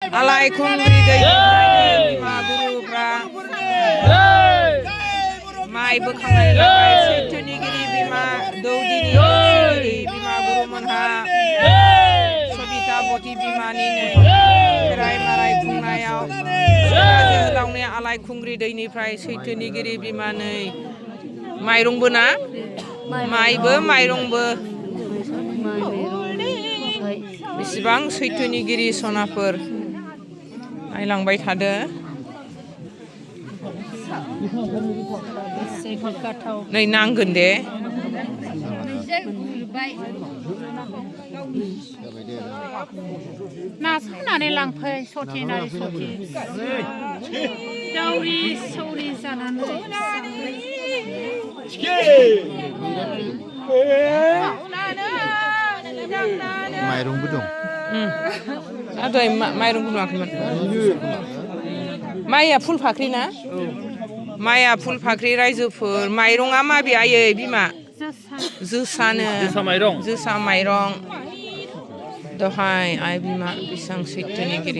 Alaikhungri Daiyao Guru-fra Mai-Bwkhangnai labai Sikhwnajhar bima Dowdini bima Guru Monha Sabita Boti bimani Berai Marai Khungnaiyaw Joलावनि Alaikhungri दैनिफ्राय Sikhwnajhar bima नै Mai-Mairongबो ना माइबो माइरंबो बेसेबां Sikhwnajhar सनाफोर नायलांबाय थादो नै नांगोन दे ना सायनानै लांफै सथि नारि सथि दावरि सौरि जानानै माइरंबो दं दहाय माइरंबो नुवाखैमोन माइया फुल फाख्रि ना माइया फुल फाख्रि रायजोफोर माइरंआ माबे आयै बिमा जोसानो जोसा माइरं दहाय आइ बिमा बेसेबां Sikhwnajhar